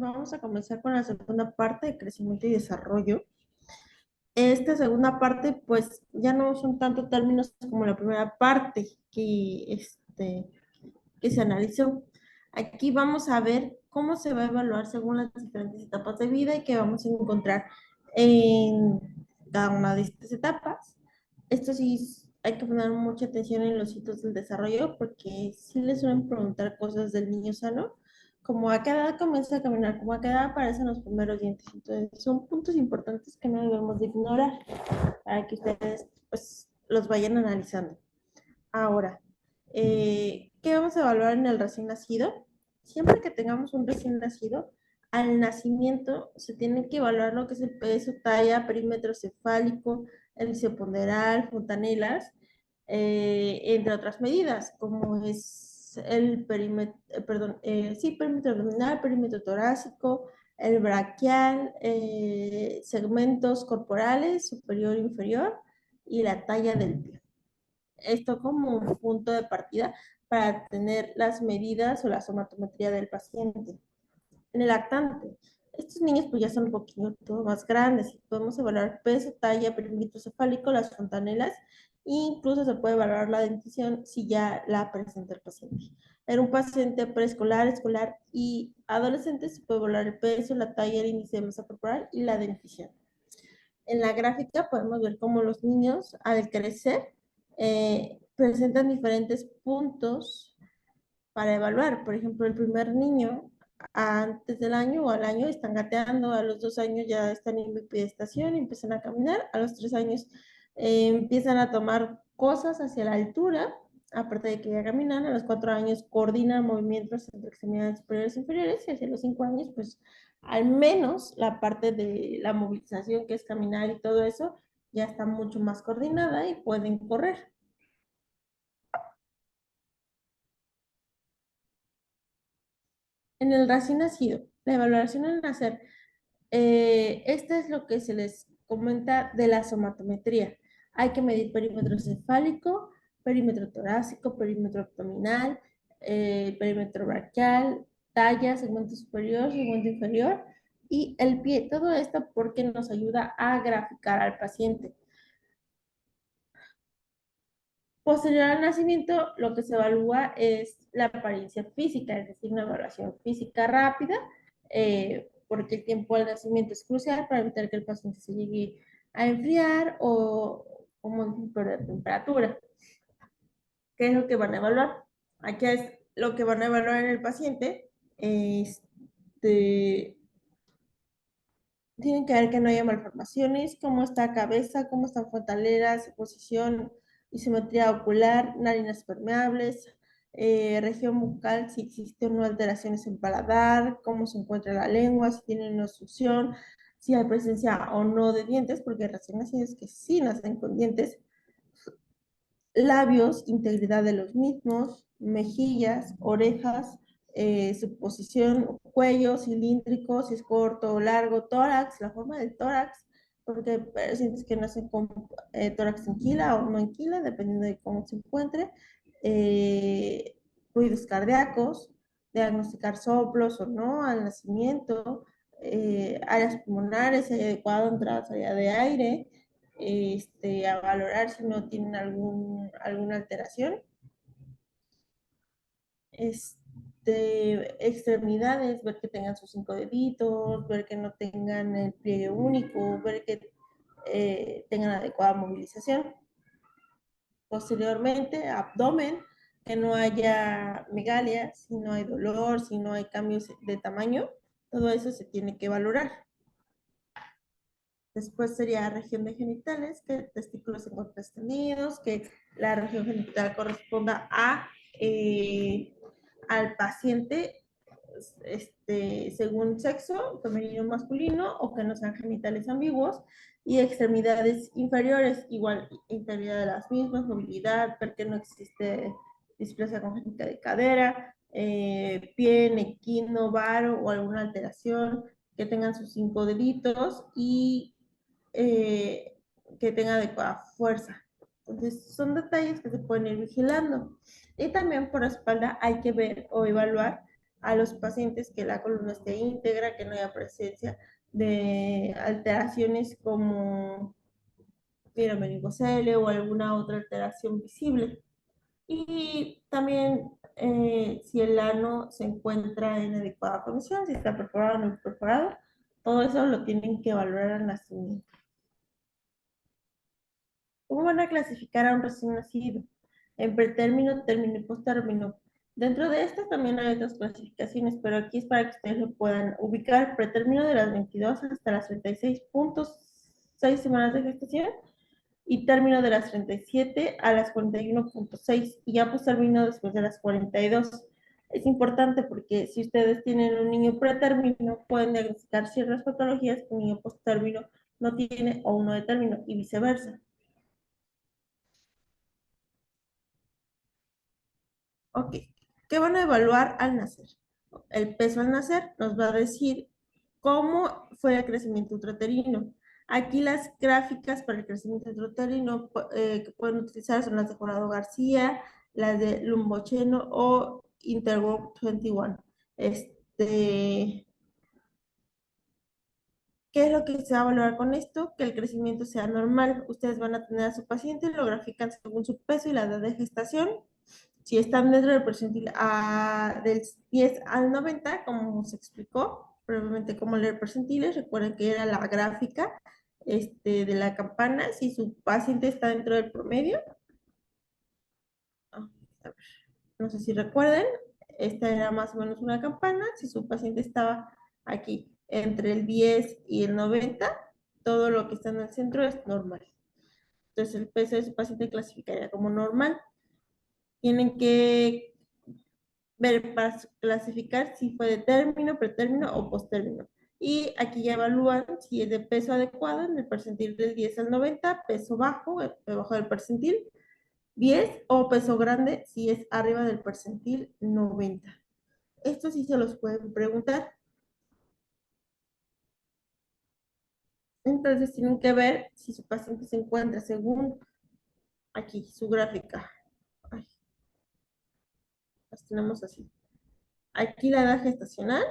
Vamos a comenzar con la segunda parte de crecimiento y desarrollo. Esta segunda parte, pues, ya no son tanto términos como la primera parte que se analizó. Aquí vamos a ver cómo se va a evaluar según las diferentes etapas de vida y qué vamos a encontrar en cada una de estas etapas. Esto sí, hay que poner mucha atención en los hitos del desarrollo porque sí les suelen preguntar cosas del niño sano, como a qué edad comienza a caminar, como a qué edad aparecen los primeros dientes. Entonces, son puntos importantes que no debemos de ignorar para que ustedes pues los vayan analizando. Ahora, ¿qué vamos a evaluar en el recién nacido? Siempre que tengamos un recién nacido, al nacimiento se tiene que evaluar lo que es el peso, talla, perímetro cefálico, el ponderal, fontanelas, entre otras medidas, como es el perímetro, sí, perímetro abdominal, perímetro torácico, el braquial, segmentos corporales, superior e inferior, y la talla del pie. Esto como un punto de partida para tener las medidas o la somatometría del paciente. En el lactante, estos niños pues ya son un poquito más grandes y podemos evaluar peso, talla, perímetro cefálico, las fontanelas e incluso se puede evaluar la dentición si ya la presenta el paciente. En un paciente preescolar, escolar y adolescente se puede evaluar el peso, la talla, el índice de masa corporal y la dentición. En la gráfica podemos ver cómo los niños al crecer presentan diferentes puntos para evaluar. Por ejemplo, el primer niño antes del año o al año están gateando, a los 2 años ya están en bipedestación y empiezan a caminar, a los 3 años empiezan a tomar cosas hacia la altura, aparte de que ya caminan, a los 4 años coordinan movimientos entre extremidades superiores e inferiores y hacia los 5 años pues al menos la parte de la movilización que es caminar y todo eso ya está mucho más coordinada y pueden correr. En el recién nacido, la evaluación al nacer, este es lo que se les comenta de la somatometría. Hay que medir perímetro cefálico, perímetro torácico, perímetro abdominal, perímetro braquial, talla, segmento superior, segmento inferior y el pie. Todo esto porque nos ayuda a graficar al paciente. Posterior al nacimiento, lo que se evalúa es la apariencia física, es decir, una evaluación física rápida, porque el tiempo del nacimiento es crucial para evitar que el paciente se llegue a enfriar o como perder temperatura. ¿Qué es lo que van a evaluar? Aquí es lo que van a evaluar en el paciente. Este, tienen que ver que no haya malformaciones, cómo está cabeza, cómo están frontaleras, posición y simetría ocular, narinas permeables, región bucal, si existen o no alteraciones en paladar, cómo se encuentra la lengua, si tienen una obstrucción, si hay presencia o no de dientes, porque recién nacidos que sí nacen con dientes, labios, integridad de los mismos, mejillas, orejas, su posición, cuello cilíndrico, si es corto o largo, tórax, la forma del tórax, porque hay pacientes que nacen con tórax en quila o no en quila, dependiendo de cómo se encuentre, eh, ruidos cardíacos, diagnosticar soplos o no al nacimiento, áreas pulmonares, si hay adecuado entrada salida de aire, a valorar si no tienen alguna alteración. Extremidades, ver que tengan sus 5 deditos, ver que no tengan el pliegue único, ver que tengan adecuada movilización. Posteriormente, abdomen, que no haya megalia, si no hay dolor, si no hay cambios de tamaño, todo eso se tiene que valorar. Después sería región de genitales, que testículos se encuentran extendidos, que la región genital corresponda al paciente según sexo, femenino o masculino, o que no sean genitales ambiguos, y extremidades inferiores, igual integridad de las mismas, movilidad, ver que no existe displasia congénita de cadera, pie, nequino, varo o alguna alteración, que tengan sus 5 deditos y eh, que tenga adecuada fuerza. Entonces, son detalles que se pueden ir vigilando. Y también por espalda hay que ver o evaluar a los pacientes que la columna esté íntegra, que no haya presencia de alteraciones como piromeningocele o alguna otra alteración visible. Y también si el ano se encuentra en adecuada condición, si está perforado o no perforado, todo eso lo tienen que evaluar al nacimiento. ¿Cómo van a clasificar a un recién nacido? En pretérmino, término y postérmino. Dentro de estas también hay otras clasificaciones, pero aquí es para que ustedes lo puedan ubicar. Pretérmino de las 22 hasta las 36.6 semanas de gestación y término de las 37 a las 41.6 y ya pues término después de las 42. Es importante porque si ustedes tienen un niño pretérmino, pueden diagnosticar ciertas patologías que un niño posttérmino no tiene o uno de término y viceversa. Ok, ¿qué van a evaluar al nacer? El peso al nacer nos va a decir cómo fue el crecimiento uterino. Aquí las gráficas para el crecimiento uterino que pueden utilizar son las de Jurado García, las de Lumbocheno o Interwork 21. Este, ¿Qué es lo que se va a evaluar con esto? Que el crecimiento sea normal. Ustedes van a tener a su paciente, lo grafican según su peso y la edad de gestación. Si están dentro del percentil del 10 al 90, como se explicó previamente cómo leer percentiles, recuerden que era la gráfica de la campana. Si su paciente está dentro del promedio, ah, a ver, no sé si recuerden, esta era más o menos una campana. Si su paciente estaba aquí entre el 10 y el 90, todo lo que está en el centro es normal. Entonces el peso de su paciente clasificaría como normal. Tienen que ver para clasificar si fue de término, pretérmino o posttérmino. Y aquí ya evalúan si es de peso adecuado en el percentil del 10 al 90, peso bajo, debajo del percentil 10 o peso grande si es arriba del percentil 90. Esto sí se los pueden preguntar. Entonces tienen que ver si su paciente se encuentra según aquí, su gráfica. Ay, las tenemos así. Aquí la edad gestacional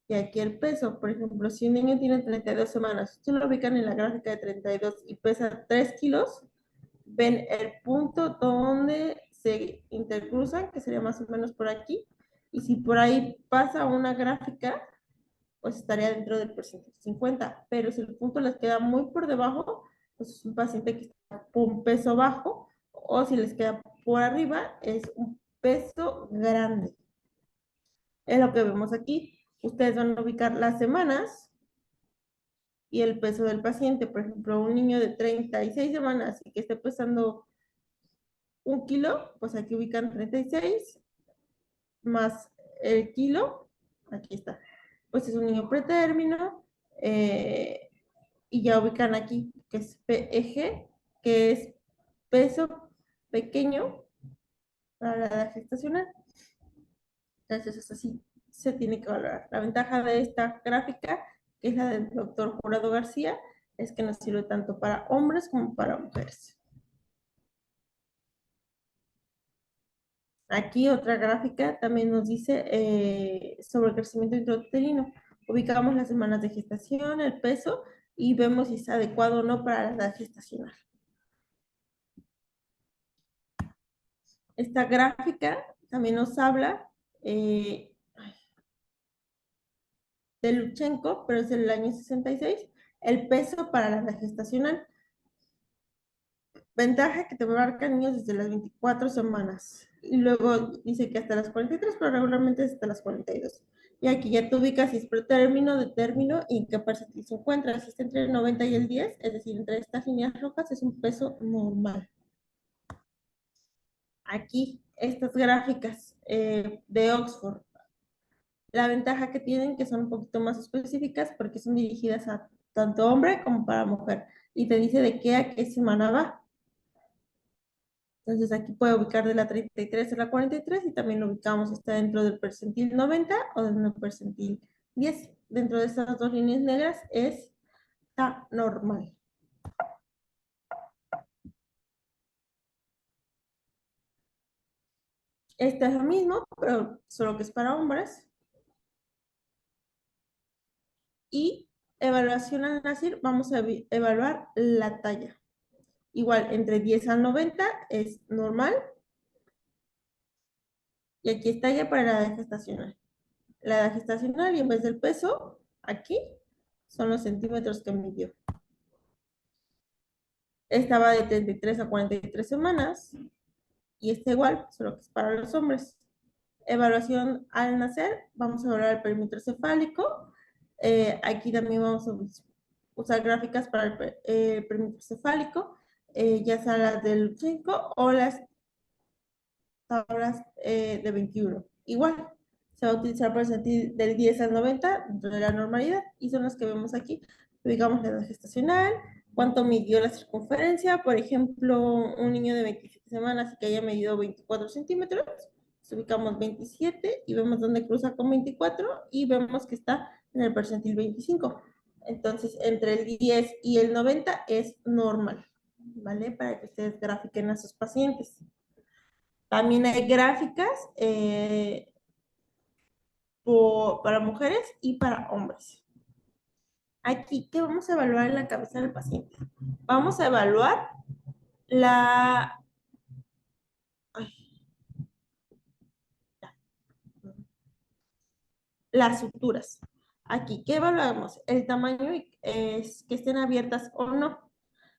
y aquí el peso. Por ejemplo, si un niño tiene 32 semanas, ustedes lo ubican en la gráfica de 32 y pesa 3 kilos, ven el punto donde se intercruzan, que sería más o menos por aquí, y si por ahí pasa una gráfica, pues estaría dentro del porcentaje 50, pero si el punto les queda muy por debajo, pues es un paciente que está con un peso bajo, o si les queda por arriba, es un peso grande. Es lo que vemos aquí. Ustedes van a ubicar las semanas y el peso del paciente. Por ejemplo, un niño de 36 semanas y que esté pesando 1 kilo, pues aquí ubican 36 más el kilo, aquí está. Pues es un niño pretérmino y ya ubican aquí que es PEG, que es peso pequeño para la edad gestacional. Entonces, es así, se tiene que valorar. La ventaja de esta gráfica, que es la del doctor Jurado García, es que nos sirve tanto para hombres como para mujeres. Aquí otra gráfica también nos dice sobre el crecimiento intrauterino. Ubicamos las semanas de gestación, el peso y vemos si es adecuado o no para la edad gestacional. Esta gráfica también nos habla eh, de Luchenko, pero es del año 66, el peso para la edad gestacional. Ventaja que te marcan niños desde las 24 semanas. Y luego dice que hasta las 43, pero regularmente es hasta las 42. Y aquí ya te ubicas si es pretérmino, de término y en qué percentil se encuentra. Si está entre el 90 y el 10, es decir, entre estas líneas rojas, es un peso normal. Aquí, estas gráficas de Oxford, la ventaja que tienen que son un poquito más específicas porque son dirigidas a tanto hombre como para mujer. Y te dice de qué a qué semana va. Entonces aquí puede ubicar de la 33 a la 43 y también lo ubicamos, está dentro del percentil 90 o dentro del percentil 10. Dentro de estas dos líneas negras está normal. Esta es lo mismo, pero solo que es para hombres. Y evaluación al nacer, vamos a evaluar la talla. Igual, entre 10 a 90 es normal. Y aquí está ya para la edad gestacional. La edad gestacional y en vez del peso, aquí son los centímetros que midió. Esta va de 33 a 43 semanas y está igual, solo que es para los hombres. Evaluación al nacer, vamos a evaluar el perímetro cefálico. Aquí también vamos a usar gráficas para el perímetro cefálico, ya sea las del 5 o las tablas de 21. Igual, se va a utilizar para sentir del 10 al 90 dentro de la normalidad y son las que vemos aquí. Ubicamos la edad gestacional, cuánto midió la circunferencia, por ejemplo, un niño de 27 semanas que haya medido 24 centímetros, pues ubicamos 27 y vemos dónde cruza con 24 y vemos que está en el percentil 25. Entonces, entre el 10 y el 90 es normal, ¿vale? Para que ustedes grafiquen a sus pacientes. También hay gráficas para mujeres y para hombres. Aquí, ¿qué vamos a evaluar en la cabeza del paciente? Vamos a evaluar la, ay, las suturas. Aquí, ¿qué evaluamos? El tamaño es que estén abiertas o no.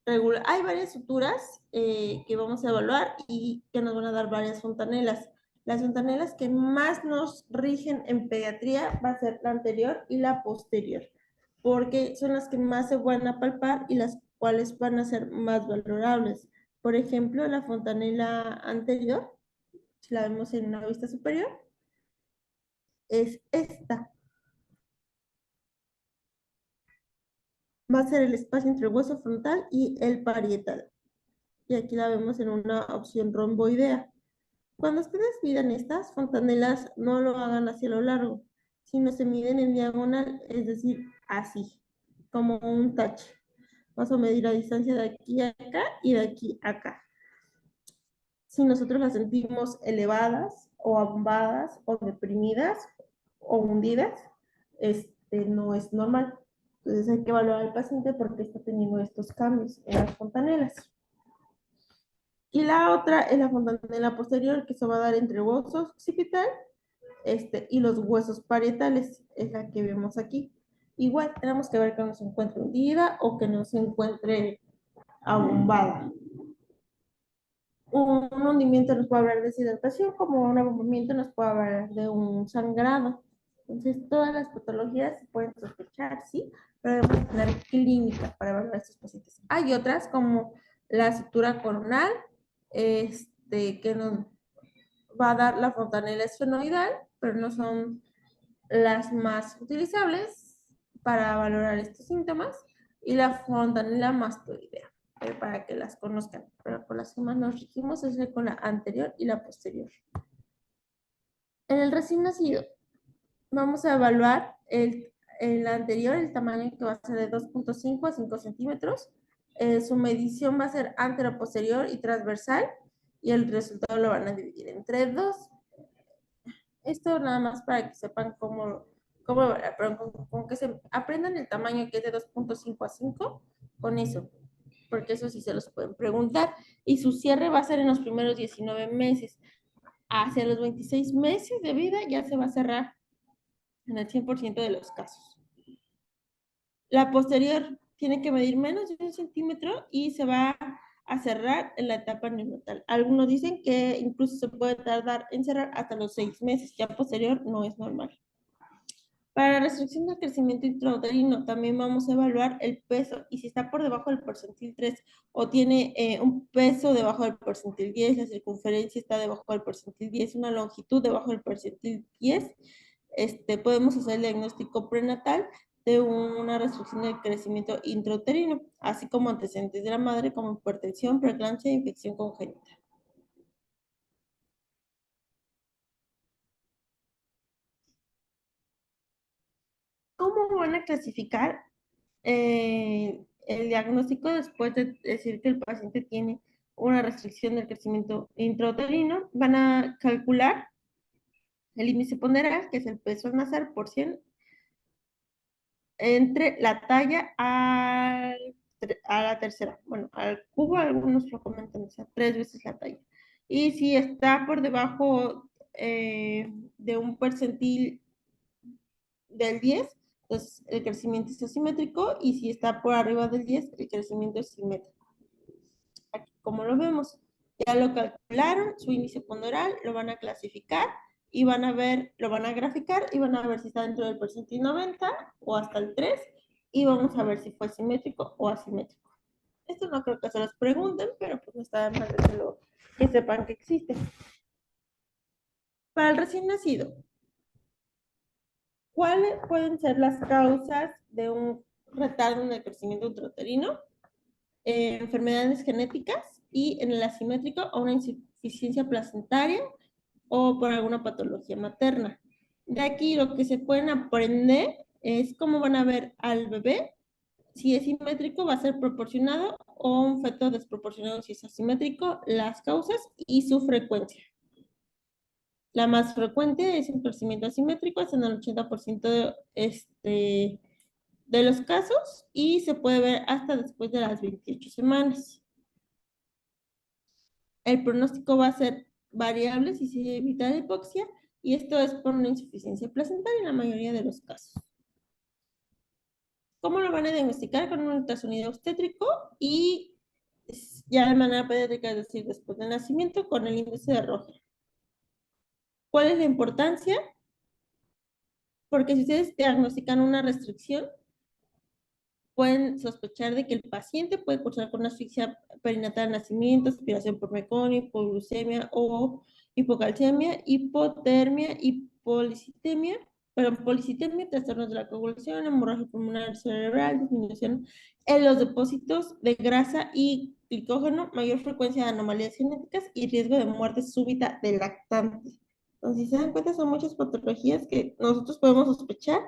Hay varias suturas que vamos a evaluar y que nos van a dar varias fontanelas. Las fontanelas que más nos rigen en pediatría va a ser la anterior y la posterior, porque son las que más se van a palpar y las cuales van a ser más valorables. Por ejemplo, la fontanela anterior, si la vemos en una vista superior, es esta. Va a ser el espacio entre el hueso frontal y el parietal. Y aquí la vemos en una opción romboidea. Cuando ustedes midan estas fontanelas, no lo hagan hacia lo largo, sino se miden en diagonal, es decir, así, como un tache. Vamos a medir la distancia de aquí a acá y de aquí a acá. Si nosotros las sentimos elevadas o abombadas o deprimidas o hundidas, no es normal. Entonces hay que evaluar al paciente porque está teniendo estos cambios en las fontanelas. Y la otra es la fontanela posterior que se va a dar entre el hueso occipital y los huesos parietales, es la que vemos aquí. Igual tenemos que ver que no se encuentre hundida o que no se encuentre abombada. Un hundimiento nos puede hablar de deshidratación, como un abombamiento nos puede hablar de un sangrado. Entonces, todas las patologías se pueden sospechar, sí, pero debemos tener clínica para evaluar a estos pacientes. Hay otras como la sutura coronal, que nos va a dar la fontanela esfenoidal, pero no son las más utilizables para valorar estos síntomas, y la fontanela mastoidea, para que las conozcan. Pero por las que más nos regimos es con la anterior y la posterior. En el recién nacido, vamos a evaluar el anterior, el tamaño que va a ser de 2.5 a 5 centímetros. Su medición va a ser antero-posterior y transversal, y el resultado lo van a dividir entre dos. Esto nada más para que sepan cómo pero con que se aprendan el tamaño que es de 2.5 a 5, con eso, porque eso sí se los pueden preguntar. Y su cierre va a ser en los primeros 19 meses. Hacia los 26 meses de vida ya se va a cerrar en el 100% de los casos. La posterior tiene que medir menos de 1 centímetro y se va a cerrar en la etapa neonatal. Algunos dicen que incluso se puede tardar en cerrar hasta los 6 meses, ya posterior no es normal. Para la restricción del crecimiento intrauterino también vamos a evaluar el peso, y si está por debajo del percentil 3 o tiene un peso debajo del percentil 10, la circunferencia está debajo del percentil 10, una longitud debajo del percentil 10, podemos hacer el diagnóstico prenatal de una restricción del crecimiento intrauterino, así como antecedentes de la madre como hipertensión, preeclampsia e infección congénita. ¿Cómo van a clasificar el diagnóstico después de decir que el paciente tiene una restricción del crecimiento intrauterino, van a calcular el índice ponderal, que es el peso al nacer por 100, entre la talla a la tercera. Bueno, al cubo algunos lo comentan, o sea, 3 veces la talla. Y si está por debajo de un percentil del 10, entonces el crecimiento es asimétrico, y si está por arriba del 10, el crecimiento es simétrico. Aquí, como lo vemos, ya lo calcularon, su índice ponderal, lo van a clasificar y van a ver, lo van a graficar y van a ver si está dentro del percentil 90 o hasta el 3, y vamos a ver si fue simétrico o asimétrico. Esto no creo que se los pregunten, pero pues no está de más de que sepan que existe. Para el recién nacido, ¿cuáles pueden ser las causas de un retardo en el crecimiento intrauterino? Enfermedades genéticas, y en el asimétrico a una insuficiencia placentaria o por alguna patología materna. De aquí lo que se pueden aprender es cómo van a ver al bebé. Si es simétrico, va a ser proporcionado, o un feto desproporcionado si es asimétrico, las causas y su frecuencia. La más frecuente es un crecimiento asimétrico, es en el 80% de los casos, y se puede ver hasta después de las 28 semanas. El pronóstico va a ser variable si se evita la hipoxia, y esto es por una insuficiencia placentaria en la mayoría de los casos. ¿Cómo lo van a diagnosticar? Con un ultrasonido obstétrico y ya de manera pediátrica, es decir, después del nacimiento, con el índice de Roger. ¿Cuál es la importancia? Porque si ustedes diagnostican una restricción, pueden sospechar de que el paciente puede cursar con asfixia perinatal al nacimiento, aspiración por meconio, hipoglucemia o hipocalcemia, hipotermia, hipolicitemia, policitemia, trastornos de la coagulación, hemorragia pulmonar cerebral, disminución en los depósitos de grasa y glicógeno, mayor frecuencia de anomalías genéticas y riesgo de muerte súbita del lactante. Entonces, si se dan cuenta, son muchas patologías que nosotros podemos sospechar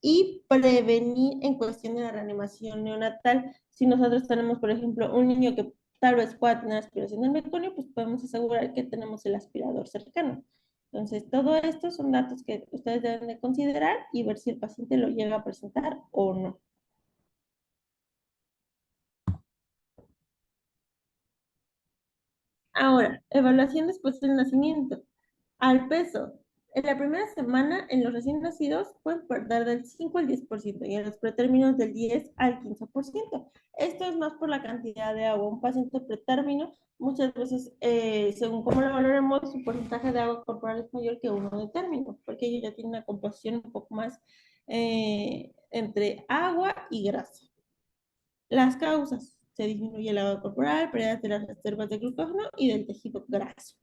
y prevenir en cuestión de la reanimación neonatal. Si nosotros tenemos, por ejemplo, un niño que tal vez pueda tener aspiración del meconio, pues podemos asegurar que tenemos el aspirador cercano. Entonces, todo esto son datos que ustedes deben de considerar y ver si el paciente lo llega a presentar o no. Ahora, evaluación después del nacimiento. Al peso. En la primera semana, en los recién nacidos, pueden perder del 5 al 10%, y en los pretérminos del 10 al 15%. Esto es más por la cantidad de agua. Un paciente pretérmino, muchas veces, según cómo lo valoremos, su porcentaje de agua corporal es mayor que uno de término, porque ellos ya tienen una composición un poco más entre agua y grasa. Las causas: se disminuye el agua corporal, pérdidas de las reservas de glucógeno y del tejido graso.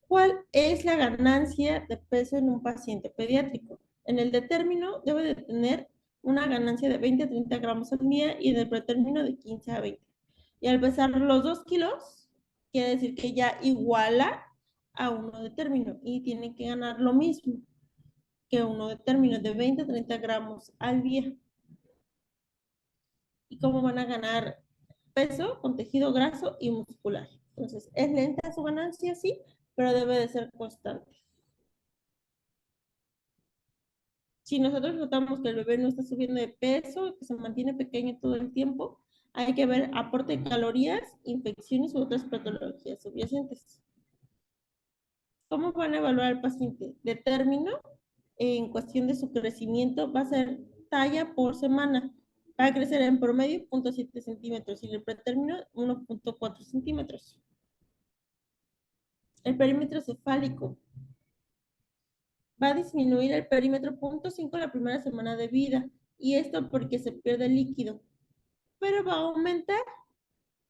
¿Cuál es la ganancia de peso en un paciente pediátrico? En el detérmino debe de tener una ganancia de 20 a 30 gramos al día, y en el pretérmino de 15 a 20. Y al pesar los 2 kilos, quiere decir que ya iguala a uno de término y tiene que ganar lo mismo que uno de término, de 20 a 30 gramos al día. ¿Y cómo van a ganar peso? Con tejido graso y muscular. Entonces, es lenta su ganancia, sí, pero debe de ser constante. Si nosotros notamos que el bebé no está subiendo de peso, que se mantiene pequeño todo el tiempo, hay que ver aporte de calorías, infecciones u otras patologías subyacentes. ¿Cómo van a evaluar al paciente? De término, en cuestión de su crecimiento, va a ser talla por semana. Va a crecer en promedio 0.7 centímetros y en el pretérmino 1.4 centímetros. El perímetro cefálico va a disminuir el perímetro 0.5 la primera semana de vida, y esto porque se pierde líquido, pero va a aumentar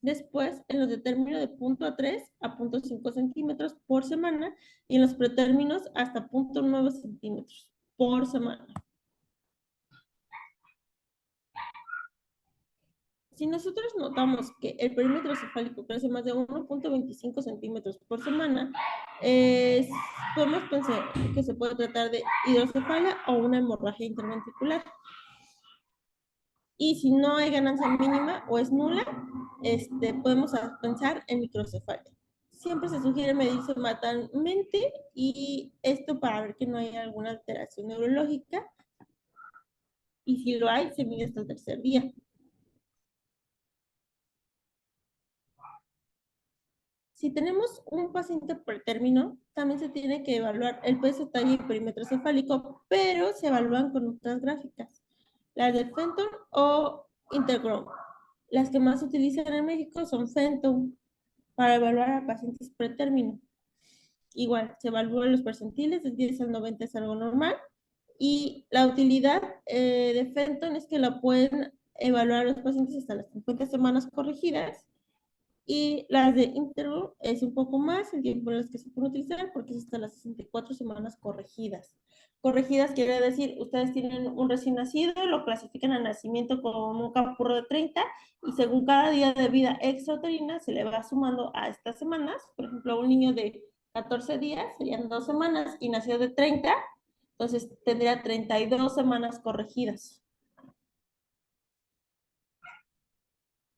después en los de término de 0.3 a 0.5 centímetros por semana, y en los pretérminos hasta 0.9 centímetros por semana. Si nosotros notamos que el perímetro cefálico crece más de 1.25 centímetros por semana, podemos pensar que se puede tratar de hidrocefalia o una hemorragia interventricular. Y si no hay ganancia mínima o es nula, podemos pensar en microcefalia. Siempre se sugiere medir semanalmente y esto para ver que no hay alguna alteración neurológica y si lo hay, se mide hasta el tercer día. Si tenemos un paciente pretérmino, también se tiene que evaluar el peso, talla y perímetro cefálico, pero se evalúan con otras gráficas, las de Fenton o Intergram. Las que más se utilizan en México son Fenton para evaluar a pacientes pretérmino. Igual, se evalúan los percentiles, de 10 al 90 es algo normal, y la utilidad de Fenton es que la pueden evaluar los pacientes hasta las 50 semanas corregidas, y las de interval es un poco más el tiempo en las que se pueden utilizar porque es hasta las 64 semanas corregidas. Corregidas quiere decir, ustedes tienen un recién nacido, lo clasifican al nacimiento como un capurro de 30 y según cada día de vida extrauterina se le va sumando a estas semanas. Por ejemplo, un niño de 14 días serían 2 semanas y nació de 30, entonces tendría 32 semanas corregidas.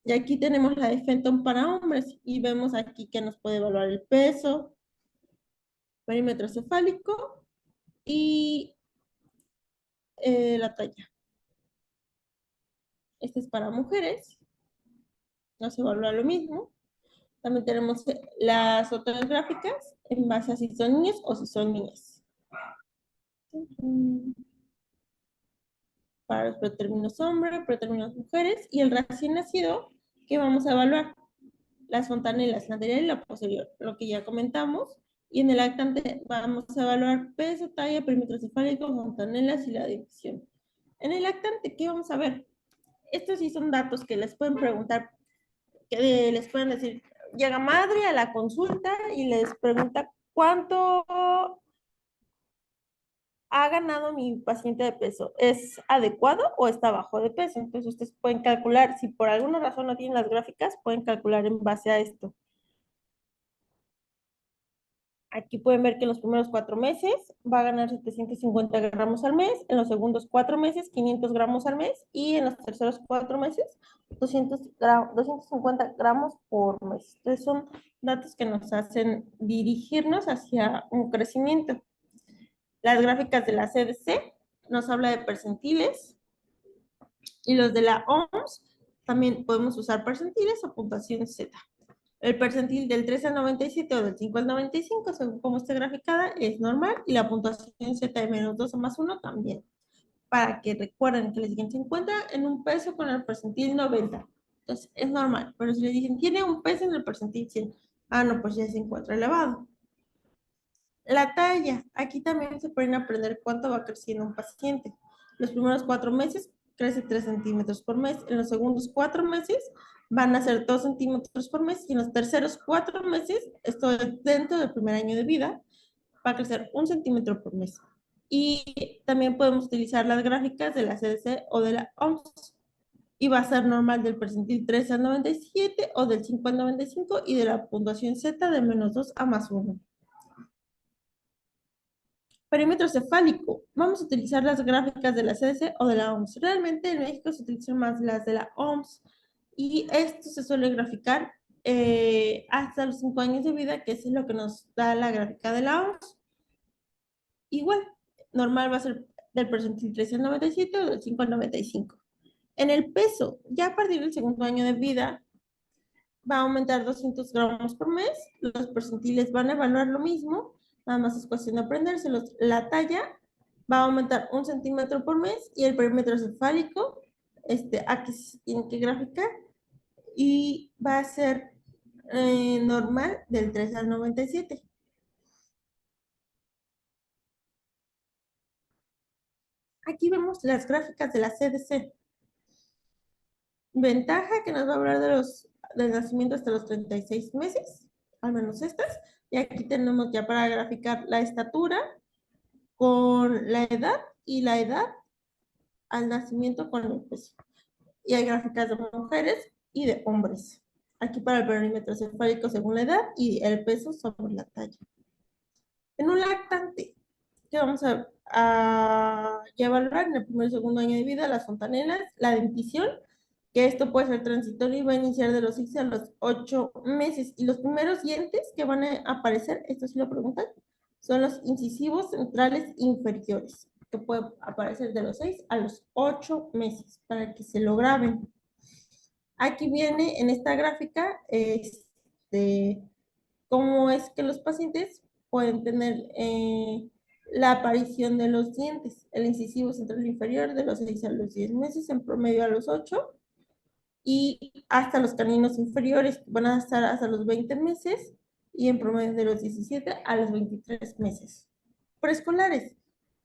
Y aquí tenemos la de Fenton para hombres y vemos aquí que nos puede evaluar el peso, perímetro cefálico y la talla. Este es para mujeres, nos evalúa lo mismo. También tenemos las otras gráficas en base a si son niños o si son niñas. Para los pretérminos hombres, pretérminos mujeres y el recién nacido que vamos a evaluar. Las fontanelas, la anterior y la posterior, lo que ya comentamos. Y en el lactante vamos a evaluar peso, talla, perímetro cefálico, fontanelas y la división. En el lactante, ¿qué vamos a ver? Estos sí son datos que les pueden preguntar, que les pueden decir, llega madre a la consulta y les pregunta cuánto ha ganado mi paciente de peso. ¿Es adecuado o está bajo de peso? Entonces ustedes pueden calcular, si por alguna razón no tienen las gráficas, pueden calcular en base a esto. Aquí pueden ver que en los primeros 4 meses va a ganar 750 gramos al mes, en los segundos 4 meses 500 gramos al mes y en los terceros 4 meses 250 gramos por mes. Entonces son datos que nos hacen dirigirnos hacia un crecimiento. Las gráficas de la CDC nos habla de percentiles y los de la OMS también podemos usar percentiles o puntuación Z. El percentil del 3 al 97 o del 5 al 95, según como esté graficada, es normal y la puntuación Z de menos 2 o más 1 también. Para que recuerden que les digan, se encuentra en un peso con el percentil 90. Entonces, es normal. Pero si le dicen, tiene un peso en el percentil 100, ah, no, pues ya se encuentra elevado. La talla. Aquí también se pueden aprender cuánto va creciendo un paciente. Los primeros 4 meses crece 3 centímetros por mes. En los segundos 4 meses van a ser 2 centímetros por mes. Y en los terceros 4 meses, esto es dentro del primer año de vida, va a crecer 1 centímetro por mes. Y también podemos utilizar las gráficas de la CDC o de la OMS. Y va a ser normal del percentil 3 al 97 o del 5 al 95 y de la puntuación Z de menos 2 a más 1. Perímetro cefálico. Vamos a utilizar las gráficas de la CDC o de la OMS. Realmente en México se utilizan más las de la OMS y esto se suele graficar hasta los 5 años de vida, que es lo que nos da la gráfica de la OMS. Igual, normal va a ser del percentil 13 al 97 o del 5 al 95. En el peso, ya a partir del segundo año de vida, va a aumentar 200 gramos por mes. Los percentiles van a evaluar lo mismo, nada más es cuestión de aprendérselos. La talla va a aumentar 1 centímetro por mes y el perímetro cefálico, aquí se tiene que graficar y va a ser normal del 3 al 97. Aquí vemos las gráficas de la CDC. Ventaja que nos va a hablar del nacimiento hasta los 36 meses, al menos estas. Y aquí tenemos ya para graficar la estatura con la edad y la edad al nacimiento con el peso. Y hay gráficas de mujeres y de hombres. Aquí para el perímetro cefálico según la edad y el peso sobre la talla. En un lactante, que vamos a evaluar en el primer y segundo año de vida, las fontanelas, la dentición, que esto puede ser transitorio y va a iniciar de los 6 a los 8 meses. Y los primeros dientes que van a aparecer, esto sí lo preguntan, son los incisivos centrales inferiores, que puede aparecer de los 6 a los 8 meses, para que se lo graben. Aquí viene en esta gráfica, cómo es que los pacientes pueden tener la aparición de los dientes. El incisivo central inferior de los 6 a los 10 meses, en promedio a los 8, y hasta los caninos inferiores van a estar hasta los 20 meses y en promedio de los 17 a los 23 meses. Preescolares.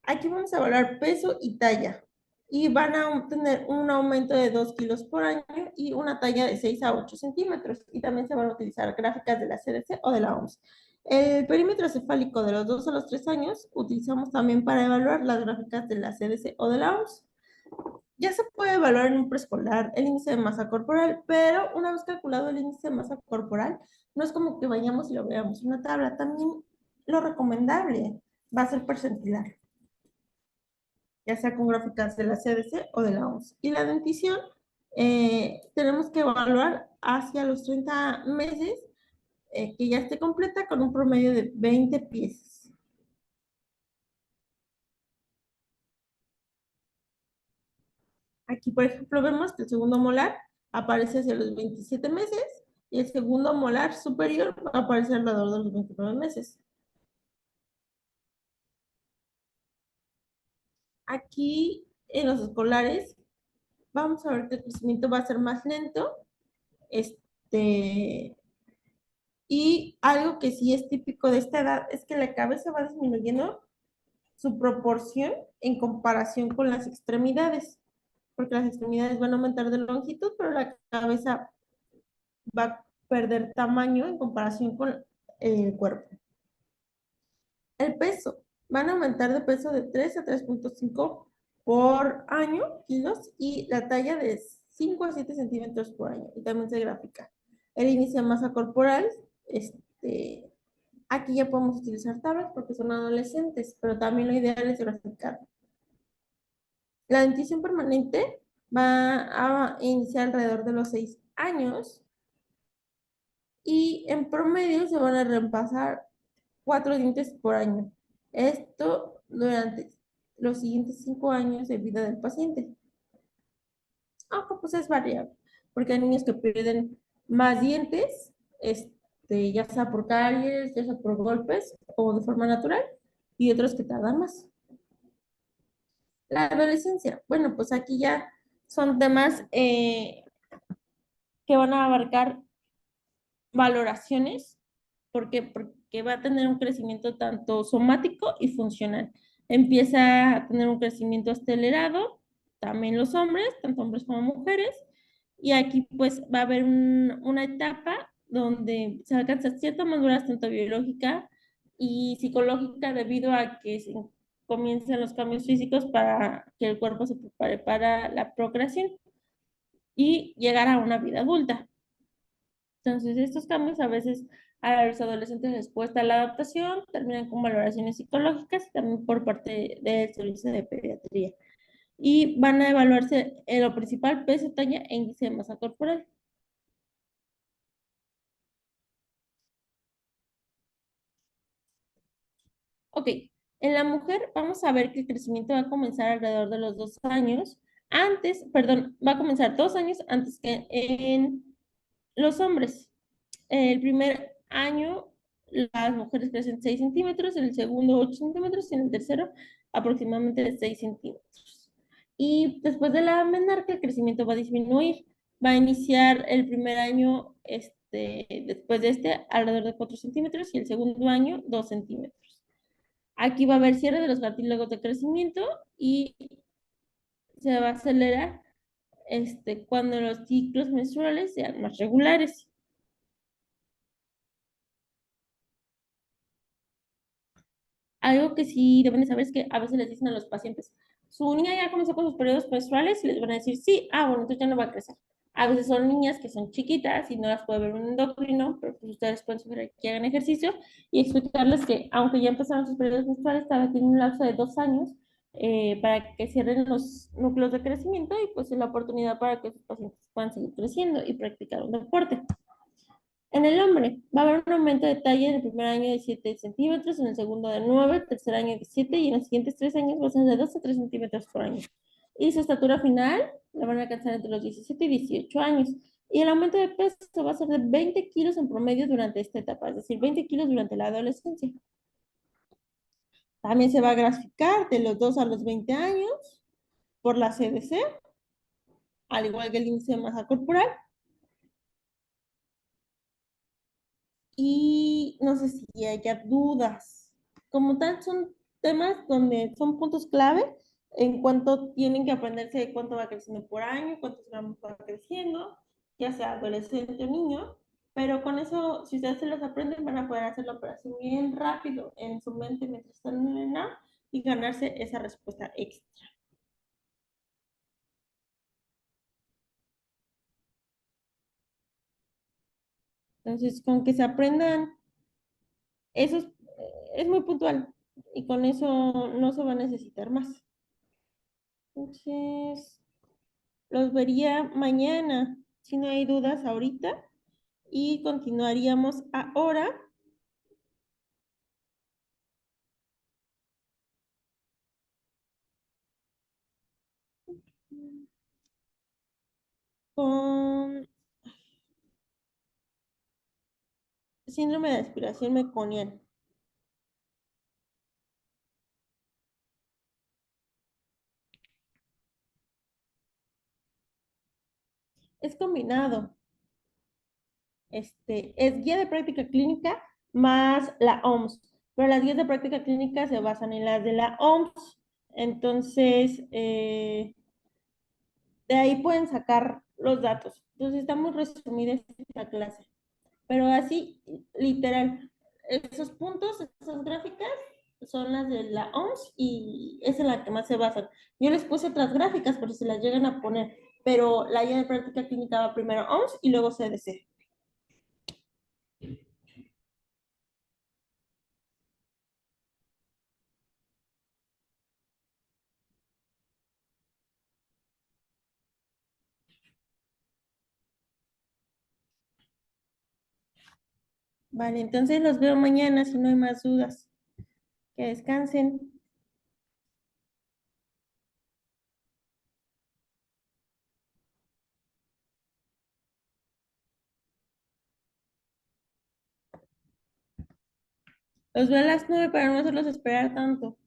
Aquí vamos a evaluar peso y talla y van a tener un aumento de 2 kilos por año y una talla de 6 a 8 centímetros. Y también se van a utilizar gráficas de la CDC o de la OMS. El perímetro cefálico de los 2 a los 3 años utilizamos también para evaluar las gráficas de la CDC o de la OMS. Ya se puede evaluar en un preescolar el índice de masa corporal, pero una vez calculado el índice de masa corporal, no es como que vayamos y lo veamos en una tabla. También lo recomendable va a ser percentilar, ya sea con gráficas de la CDC o de la OMS. Y la dentición, tenemos que evaluar hacia los 30 meses, que ya esté completa con un promedio de 20 piezas. Aquí, por ejemplo, vemos que el segundo molar aparece hacia los 27 meses y el segundo molar superior va a aparecer alrededor de los 29 meses. Aquí, en los escolares, vamos a ver que el crecimiento va a ser más lento. Este, y algo que sí es típico de esta edad es que la cabeza va disminuyendo su proporción en comparación con las extremidades, porque las extremidades van a aumentar de longitud, pero la cabeza va a perder tamaño en comparación con el cuerpo. El peso. Van a aumentar de peso de 3 a 3,5 por año, kilos, y la talla de 5 a 7 centímetros por año. Y también se grafica. El índice de masa corporal, aquí ya podemos utilizar tablas porque son adolescentes, pero también lo ideal es graficar. La dentición permanente va a iniciar alrededor de los 6 años y en promedio se van a reemplazar 4 dientes por año. Esto durante los siguientes 5 años de vida del paciente. Aunque pues es variable, porque hay niños que pierden más dientes, ya sea por caries, ya sea por golpes o de forma natural, y otros que tardan más. La adolescencia, bueno, pues aquí ya son temas que van a abarcar valoraciones, porque va a tener un crecimiento tanto somático y funcional. Empieza a tener un crecimiento acelerado, también los hombres, tanto hombres como mujeres, y aquí pues va a haber una etapa donde se alcanza cierta madurez tanto biológica y psicológica debido a que comienzan los cambios físicos para que el cuerpo se prepare para la procreación y llegar a una vida adulta. Entonces, estos cambios a veces a los adolescentes les cuesta la adaptación, terminan con valoraciones psicológicas y también por parte del servicio de pediatría. Y van a evaluarse en lo principal peso, talla e índice de masa corporal. Ok, en la mujer vamos a ver que el crecimiento va a comenzar alrededor de los 2 años, perdón, va a comenzar 2 años antes que en los hombres. El primer año las mujeres crecen 6 centímetros, en el segundo 8 centímetros y en el tercero aproximadamente 6 centímetros. Y después de la menarca el crecimiento va a disminuir. Va a iniciar el primer año, después de alrededor de 4 centímetros y el segundo año 2 centímetros. Aquí va a haber cierre de los cartílagos de crecimiento y se va a acelerar cuando los ciclos menstruales sean más regulares. Algo que sí deben de saber es que a veces les dicen a los pacientes, su niña ya comenzó con sus periodos menstruales y les van a decir, sí, bueno, entonces ya no va a crecer. A veces son niñas que son chiquitas y no las puede ver un endocrino, pero pues ustedes pueden sugerir que hagan ejercicio y explicarles que aunque ya empezaron sus periodos menstruales, todavía tienen un lapso de 2 años para que cierren los núcleos de crecimiento y pues la oportunidad para que sus pacientes puedan seguir creciendo y practicar un deporte. En el hombre, va a haber un aumento de talla en el primer año de 7 centímetros, en el segundo de 9, tercer año de 7 y en los siguientes 3 años va a ser de 2 a 3 centímetros por año. Y su estatura final la van a alcanzar entre los 17 y 18 años. Y el aumento de peso va a ser de 20 kilos en promedio durante esta etapa, es decir, 20 kilos durante la adolescencia. También se va a graficar de los 2 a los 20 años por la CDC, al igual que el índice de masa corporal. Y no sé si haya dudas. Como tal, son temas donde son puntos clave en cuanto tienen que aprenderse de cuánto va creciendo por año, cuántos gramos va creciendo, ya sea adolescente o niño, pero con eso, si ustedes se los aprenden, van a poder hacer la operación bien rápido en su mente mientras están en el NAP y ganarse esa respuesta extra. Entonces, con que se aprendan, eso es muy puntual y con eso no se va a necesitar más. Entonces, los vería mañana, si no hay dudas ahorita, y continuaríamos ahora con síndrome de aspiración meconiana. Es combinado, es guía de práctica clínica más la OMS, pero las guías de práctica clínica se basan en las de la OMS, entonces de ahí pueden sacar los datos. Entonces está muy resumida esta clase. Pero así, literal, esos puntos, esas gráficas, son las de la OMS y es en la que más se basan. Yo les puse otras gráficas por si se las llegan a poner, pero la guía de práctica clínica va primero OMS y luego CDC. Vale, entonces los veo mañana si no hay más dudas. Que descansen. Los veo a las 9 para no hacerlos esperar tanto.